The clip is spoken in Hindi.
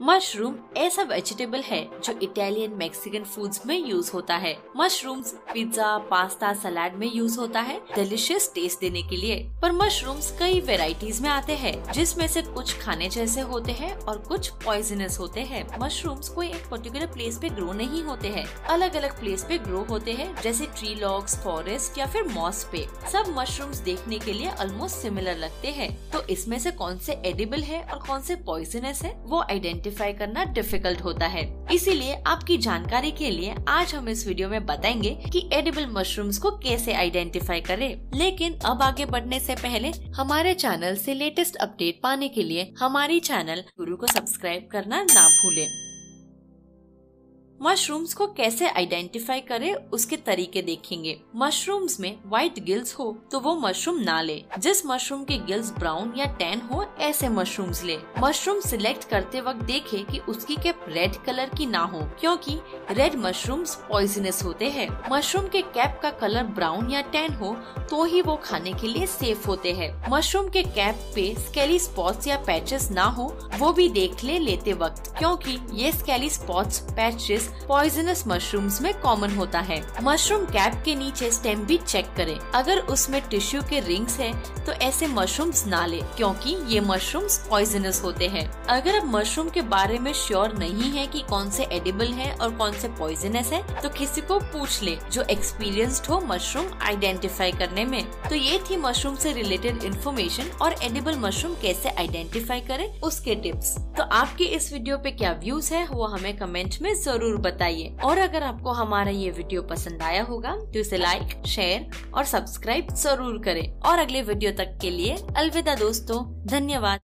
मशरूम ऐसा वेजिटेबल है जो इटालियन मैक्सिकन फूड्स में यूज होता है। मशरूम्स पिज्जा, पास्ता, सलाद में यूज होता है डिलीशियस टेस्ट देने के लिए। पर मशरूम्स कई वेराइटीज में आते हैं, जिसमें से कुछ खाने जैसे होते हैं और कुछ पॉइजनस होते हैं। मशरूम्स कोई एक पर्टिकुलर प्लेस पे ग्रो नहीं होते हैं, अलग अलग प्लेस पे ग्रो होते हैं, जैसे ट्री लॉग्स, फॉरेस्ट या फिर मॉस पे। सब मशरूम्स देखने के लिए ऑलमोस्ट सिमिलर लगते हैं, तो इसमें से कौन से एडिबल है और कौन से पॉइजनस है वो आइडेंटिफाई करना डिफिकल्ट होता है। इसीलिए आपकी जानकारी के लिए आज हम इस वीडियो में बताएंगे कि एडिबल मशरूम्स को कैसे आइडेंटिफाई करें। लेकिन अब आगे बढ़ने से पहले हमारे चैनल से लेटेस्ट अपडेट पाने के लिए हमारी चैनल गुरु को सब्सक्राइब करना ना भूलें। मशरूम्स को कैसे आइडेंटिफाई करें उसके तरीके देखेंगे। मशरूम्स में व्हाइट गिल्स हो तो वो मशरूम ना ले। जिस मशरूम के गिल्स ब्राउन या टैन हो ऐसे मशरूम्स ले। मशरूम सिलेक्ट करते वक्त देखे कि उसकी कैप रेड कलर की ना हो, क्योंकि रेड मशरूम्स पॉइजनस होते हैं। मशरूम के कैप का कलर ब्राउन या टैन हो तो ही वो खाने के लिए सेफ होते हैं। मशरूम के कैप पे स्केली स्पॉट्स या पैचेस ना हो वो भी देख लेते वक्त, क्योंकि ये scaly spots, patches poisonous mushrooms में कॉमन होता है। मशरूम कैप के नीचे स्टेम भी चेक करें। अगर उसमें टिश्यू के रिंग्स हैं, तो ऐसे मशरूम्स ना ले, क्योंकि ये मशरूम्स पॉइजनस होते हैं। अगर आप मशरूम के बारे में श्योर नहीं है कि कौन से एडिबल है और कौन से पॉइजनस है, तो किसी को पूछ ले जो एक्सपीरियंस्ड हो मशरूम आइडेंटिफाई करने में। तो ये थी मशरूम से रिलेटेड इन्फॉर्मेशन और एडिबल मशरूम कैसे आइडेंटिफाई करें उसके टिप्स। तो आपके इस वीडियो पे क्या व्यूज है वो हमें कमेंट में जरूर बताइए। और अगर आपको हमारा ये वीडियो पसंद आया होगा तो इसे लाइक, शेयर और सब्सक्राइब जरूर करें। और अगले वीडियो तक के लिए अलविदा दोस्तों, धन्यवाद।